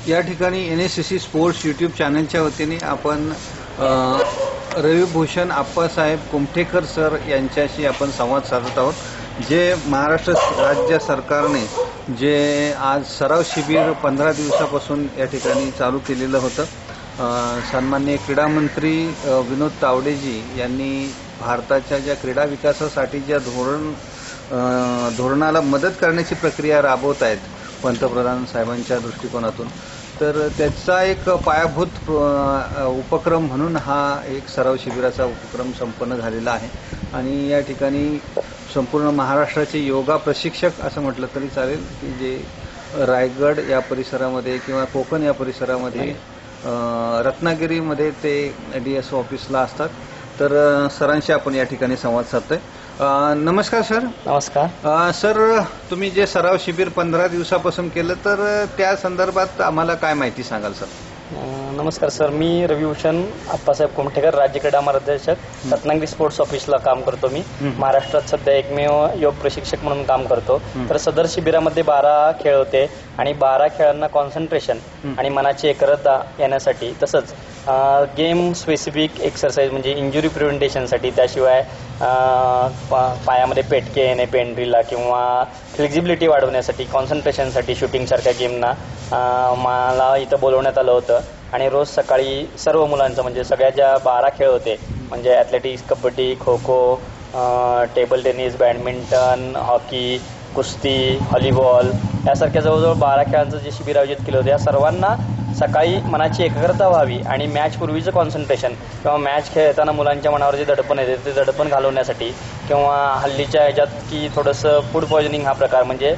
या ठिकाणी NSCC sports YouTube चॅनलच्या वतीने आपण रविभूषण आप्पासाहेब कुमठेकर सर यांच्याशी आपण संवाद साधत आहोत, जे महाराष्ट्र राज्य सरकारने जे आज सराव शिबिर 15 दिवसापासून या ठिकाणी चालू केलेलं होतं. सन्माननीय क्रीडा मंत्री विनोद तावडेजी यांनी भारताच्या ज्या क्रीडा विकासासाठी ज्या धोरणाला मदत करण्याची प्रक्रिया राबवत आहेत पंतप्रधान साहेबांच्या दृष्टिकोनातून, तर त्याचा एक पायाभूत उपक्रम म्हणून हा एक सराव शिबिराचा उपक्रम संपन्न झालेला आहे. आणि या ठिकाणी संपूर्ण महाराष्ट्राचे योगा प्रशिक्षक असं म्हटलं तरी चालेल की जे रायगड या परिसरामध्ये किंवा कोकण या परिसरामध्ये रत्नागिरीमध्ये ते DSO ऑफिसला असतात. तर सरांशी आपण या ठिकाणी संवाद साधतोय. नमस्कार सर. नमस्कार सर, तुम्ही जे सराव शिबिर 15 दिवसापासून केलं, तर त्या संदर्भात आम्हाला काय माहिती सांगाल सर? नमस्कार सर, मी रविभूषण आप्पासाहेब कुमठेकर, राज्य क्रीडा मार्गदर्शक, रत्नागिरी स्पोर्ट्स ऑफिसला काम करतो. मी महाराष्ट्रात सध्या एकमेव योग प्रशिक्षक म्हणून काम करतो. तर सदर शिबिरामध्ये 12 खेळ होते आणि 12 खेळांना कॉन्सन्ट्रेशन आणि मनाची एकाग्रता येण्यासाठी, तसंच गेम स्पेसिफिक एक्सरसाइज म्हणजे इंजुरी प्रिव्हेंटेशनसाठी, त्याशिवाय पायामध्ये पेटके येणे पेंड्रीला किंवा फ्लेक्झिबिलिटी वाढवण्यासाठी, कॉन्सन्ट्रेशनसाठी शूटिंगसारख्या गेमना मला इथं बोलवण्यात आलं होतं. आणि रोज सकाळी सर्व मुलांचं म्हणजे सगळ्या ज्या 12 खेळ होते म्हणजे athletics, kabaddi, kho kho, table tennis, badminton, hockey, कुस्ती, व्हॉलीबॉल यासारख्या जवळजवळ 12 खेळांचं जे शिबिर आयोजित केलं होतं, या सर्वांना सकाळी मनाची एकाग्रता व्हावी आणि मॅच पूर्वीचं कॉन्सन्ट्रेशन किंवा मॅच खेळताना मुलांच्या मनावर जे दडपण येते ते दडपण घालवण्यासाठी, किंवा हल्लीच्या ह्याच्यात की थोडंसं फूड पॉयझनिंग हा प्रकार म्हणजे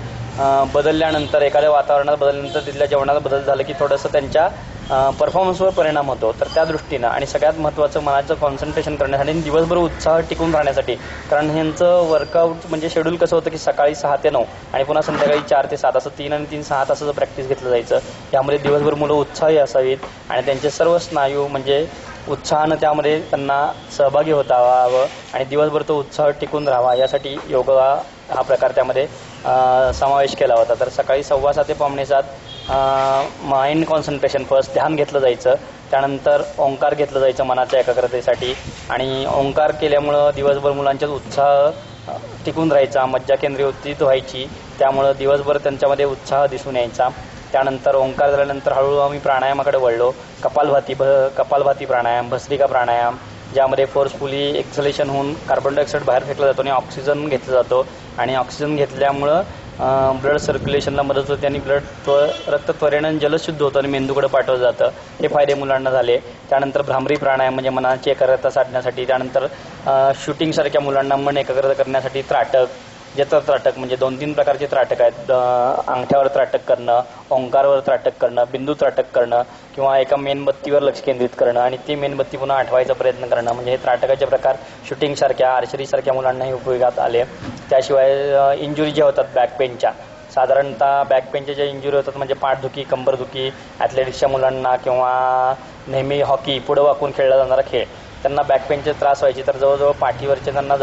बदलल्यानंतर, एखाद्या वातावरणात बदलल्यानंतर तिथल्या जेवणात बदल झालं की थोडंसं त्यांच्या परफॉर्मन्सवर परिणाम होतो. तर त्या दृष्टीनं आणि सगळ्यात महत्त्वाचं मनाचं कॉन्सन्ट्रेशन करण्यासाठी आणि दिवसभर उत्साह टिकून राहण्यासाठी, कारण ह्यांचं वर्कआउट म्हणजे शेड्यूल कसं होतं की सकाळी 6 ते 9 आणि पुन्हा संध्याकाळी 4 ते 7 असं 3 आणि 3 6 तासाचं प्रॅक्टिस घेतलं जायचं. यामध्ये दिवसभर मुलं उत्साही असावीत आणि त्यांचे सर्व स्नायू म्हणजे उत्साहानं त्यामध्ये त्यांना सहभागी होता व्हावं आणि दिवसभर तो उत्साह टिकून राहावा, यासाठी योगा हा प्रकार त्यामध्ये समावेश केला होता. तर सकाळी 6:15 ते 6:45 माइंड कॉन्सन्ट्रेशन फर्स्ट ध्यान घेतलं जायचं, त्यानंतर ओंकार घेतलं जायचं मनाच्या एकाग्रतेसाठी. आणि ओंकार केल्यामुळं दिवसभर मुलांच्यात उत्साह टिकून राहायचा, मज्जा केंद्रीकृत व्हायची, त्यामुळं दिवसभर त्यांच्यामध्ये उत्साह दिसून यायचा. त्यानंतर ओंकार झाल्यानंतर हळूहळू आम्ही प्राणायामाकडे वळलो. कपालभाती प्राणायाम, भस्त्रिका प्राणायाम, ज्यामध्ये फोर्सफुली एक्सलेशन होऊन कार्बन डायऑक्साईड बाहेर फेकला जातो आणि ऑक्सिजन घेतला जातो. आणि ऑक्सिजन घेतल्यामुळं ब्लड सर्क्युलेशनला मदत होते आणि रक्त त्वरेनं जलशुद्ध होतं आणि मेंदूकडे पाठवलं जातं. हे फायदे मुलांना झाले. त्यानंतर भ्रामरी प्राणायाम म्हणजे मनाची एकाग्रता साधण्यासाठी. त्यानंतर शूटिंगसारख्या मुलांना मन एकाग्र करण्यासाठी त्राटक, जत्र त्राटक म्हणजे 2-3 प्रकारचे त्राटक आहेत. अंगठ्यावर त्राटक करणं, ओंकारवर त्राटक करणं, बिंदू त्राटक करणं किंवा एका मेणबत्तीवर लक्ष केंद्रित करणं आणि ती मेणबत्ती पुन्हा आठवायचा प्रयत्न करणं, म्हणजे हे त्राटकाचे प्रकार शूटिंगसारख्या, आर्चरीसारख्या मुलांनाही उपयोगात आले. त्याशिवाय इंजुरी ज्या होतात बॅक पेनच्या, साधारणतः बॅक पेनच्या ज्या इंजुरी होतात म्हणजे पाठदुखी, कंबरदुखी, ॲथलेटिक्सच्या मुलांना किंवा नेहमी हॉकी पुढं वाकून खेळला जाणारा खेळ, त्यांना बॅकपेनचे त्रास व्हायचे. तर जवळजवळ पाठीवरचे त्यांना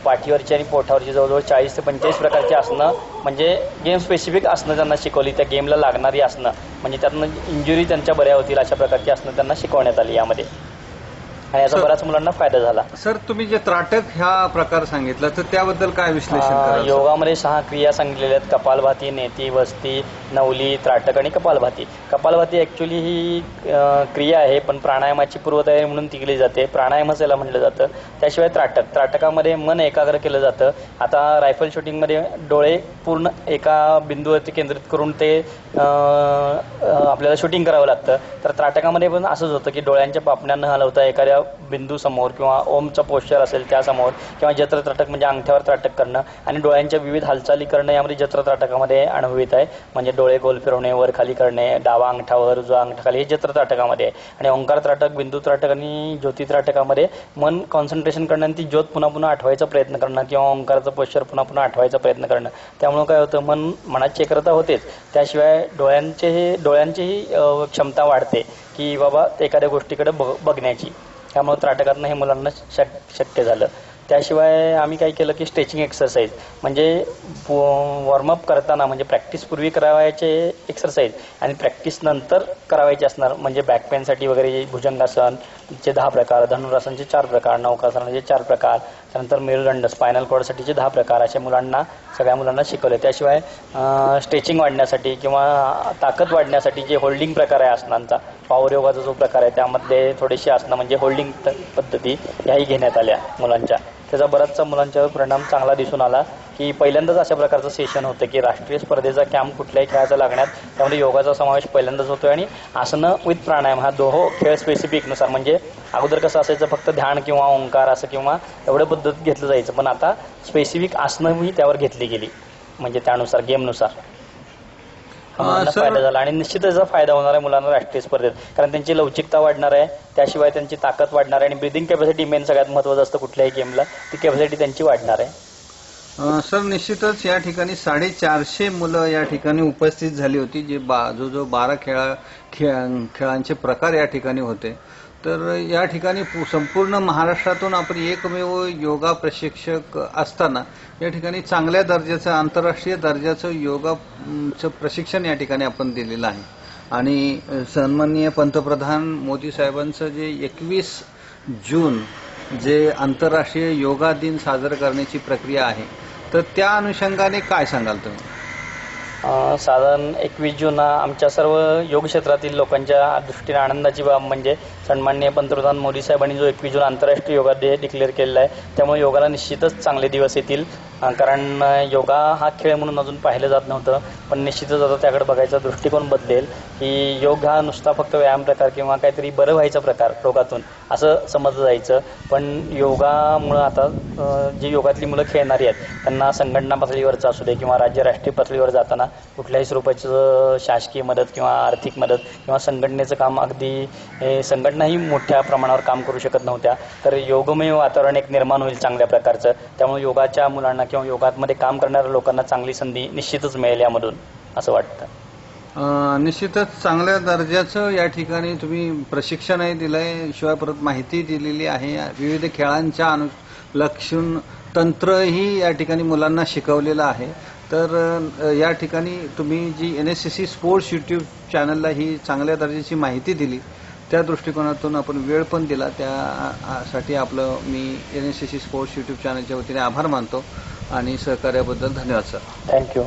पाठीवरची आणि पोटावरची जवळजवळ 40 ते 45 प्रकारची आसनं म्हणजे गेम स्पेसिफिक आसनं त्यांना शिकवली. त्या गेमला लागणारी आसनं म्हणजे त्यातनं इंजुरी त्यांच्या बऱ्या होतील अशा प्रकारची आसनं त्यांना शिकवण्यात आली यामध्ये, आणि याचा बऱ्याच मुलांना फायदा झाला. सर, तुम्ही जे त्राटक ह्या प्रकार सांगितला तर त्याबद्दल काय विश्लेषण कराल? योगामध्ये 6 क्रिया सांगितलेल्या आहेत: कपालभाती, नेती, वस्ती, नवली, त्राटक आणि कपालभाती. कपालभाती ॲक्च्युली ही क्रिया आहे, पण प्राणायामाची पूर्वतयारी म्हणून ती केली जाते. प्राणायामच याला म्हटलं जातं. त्याशिवाय त्राटकामध्ये मन एकाग्र केलं जातं. आता रायफल शूटिंगमध्ये डोळे पूर्ण एका बिंदूवरती केंद्रित करून ते आपल्याला शूटिंग करावं लागतं. तर त्राटकामध्ये पण असंच होतं की डोळ्यांच्या पापण्या न हलवता एखाद्या बिंदू समोर किंवा ओमचा पोस्चर असेल त्यासमोर किंवा जत्र त्राटक म्हणजे अंगठ्यावर त्राटक करणं आणि डोळ्यांच्या विविध हालचाली करणं यामध्ये जत्र त्राटकामध्ये अनुभवित आहे. म्हणजे डोळे गोल फिरवणे, वर खाली करणे, डावा अंगठावर उजवा अंगठा खाली, हे जत्र त्राटकामध्ये आहे. आणि ओंकार त्राटक, बिंदू त्राटक आणि ज्योती त्राटकामध्ये मन कॉन्सन्ट्रेशन करणं आणि ती ज्योत पुन्हा पुन्हा आठवायचा प्रयत्न करणं किंवा ओंकाराचं पोस्चर पुन्हा पुन्हा आठवायचा प्रयत्न करणं. त्यामुळे काय होतं, मनाची एकाग्रता होतेच, त्याशिवाय डोळ्यांचीही क्षमता वाढते की बाबा एखाद्या गोष्टीकडे बघण्याची. त्यामुळे त्राटकातनं हे मुलांना शक्य झालं. त्याशिवाय आम्ही काय केलं की स्ट्रेचिंग एक्सरसाइज म्हणजे वॉर्मअप करताना म्हणजे प्रॅक्टिस पूर्वी करावायचे एक्सरसाइज आणि प्रॅक्टिस नंतर करावायचे असणार म्हणजे बॅक पेनसाठी वगैरे भुजंगासनचे 10 प्रकार, धनुरासनचे 4 प्रकार, नौकासनाचे 4 प्रकार, त्यानंतर मेरुदंड स्पायनल कॉर्डसाठीचे 10 प्रकार असे सगळ्या मुलांना शिकवले. त्याशिवाय स्ट्रेचिंग वाढण्यासाठी किंवा ताकद वाढण्यासाठी जे होल्डिंग प्रकार आहे आसनांचा, पॉवर योगाचा जो प्रकार आहे त्यामध्ये थोडीशी आसनं म्हणजे होल्डिंग पद्धती ह्याही घेण्यात आल्या मुलांच्या. त्याचा बराचसा मुलांच्यावर परिणाम चांगला दिसून आला की पहिल्यांदाच अशा प्रकारचं सेशन होतं की राष्ट्रीय स्पर्धेचा कॅम्प कुठल्याही खेळाचा लागण्यात त्यामध्ये योगाचा समावेश पहिल्यांदाच होतोय आणि आसनं विथ प्राणायाम हा खेळ स्पेसिफिक नुसार म्हणजे अगोदर कसं असायचं फक्त ध्यान किंवा ओंकार असं किंवा एवढं पद्धत घेतलं जायचं, पण आता स्पेसिफिक आसनंही त्यावर घेतली गेली म्हणजे त्यानुसार गेमनुसार मुलांना फायदा झाला आणि निश्चित त्याचा फायदा होणार आहे मुलांना राष्ट्रीय स्पर्धेत, कारण त्यांची लवचिकता वाढणार आहे, त्याशिवाय त्यांची ताकद वाढणार आहे आणि ब्रिदिंग कॅपॅसिटी मेन सगळ्यात महत्त्वाचं असतं कुठल्याही गेमला, ती कॅपॅसिटी त्यांची वाढणार आहे. सर निश्चितच या ठिकाणी 450 मुलं या ठिकाणी उपस्थित झाली होती जे जो 12 खेळांचे प्रकार या ठिकाणी होते. तर या ठिकाणी संपूर्ण महाराष्ट्रातून आपण एकमेव योगा प्रशिक्षक असताना या ठिकाणी चांगल्या दर्जाचं आंतरराष्ट्रीय दर्जाचं योगाचं प्रशिक्षण या ठिकाणी आपण दिलेलं आहे आणि सन्माननीय पंतप्रधान मोदी साहेबांचं जे 21 जून जे आंतरराष्ट्रीय योगा दिन साजरा करण्याची प्रक्रिया आहे तर त्या अनुषंगाने काय सांगाल तुम्ही? साधारण 21 जून आमच्या सर्व योग क्षेत्रातील लोकांच्या दृष्टीने आनंदाची बाब म्हणजे सन्माननीय पंतप्रधान मोदी साहेबांनी जो 21 जून आंतरराष्ट्रीय योगा डे डिक्लेअर केलेला आहे त्यामुळे योगाला निश्चितच चांगले दिवस येतील, कारण योगा हा खेळ म्हणून अजून पाहिलं जात नव्हतं, पण निश्चितच आता त्याकडे बघायचा दृष्टिकोन बदलेल की योग हा नुसता फक्त व्यायाम प्रकार किंवा काहीतरी बरं व्हायचा प्रकार रोगातून असं समजलं जायचं, पण योगामुळं आता जी योगातली मुलं खेळणारी आहेत त्यांना संघटना पातळीवरचं असू दे किंवा राज्य राष्ट्रीय पातळीवर जाताना कुठल्याही स्वरूपाचं शासकीय मदत किंवा आर्थिक मदत किंवा संघटनेचं काम अगदी संघटनाही मोठ्या प्रमाणावर काम करू शकत नव्हत्या, तर योगमय वातावरण एक निर्माण होईल चांगल्या प्रकारचं, त्यामुळे योगाच्या मुलांना किंवा योगामध्ये काम करणाऱ्या लोकांना चांगली संधी निश्चितच मिळेल यामधून असं वाटतं. निश्चितच चांगल्या दर्जाचं या ठिकाणी तुम्ही प्रशिक्षणही दिलंय, शिवाय परत माहिती दिलेली आहे, विविध खेळांच्या अनुलक्षून तंत्रही या ठिकाणी मुलांना शिकवलेलं आहे. तर या ठिकाणी तुम्ही जी NSCC स्पोर्ट्स यूट्यूब चॅनलला ही चांगल्या दर्जाची माहिती दिली त्या दृष्टिकोनातून आपण वेळ पण दिला त्यासाठी आपलं मी NSCC स्पोर्ट्स यूट्यूब चॅनलच्या वतीने आभार मानतो आणि सहकार्याबद्दल धन्यवाद सर. थँक्यू.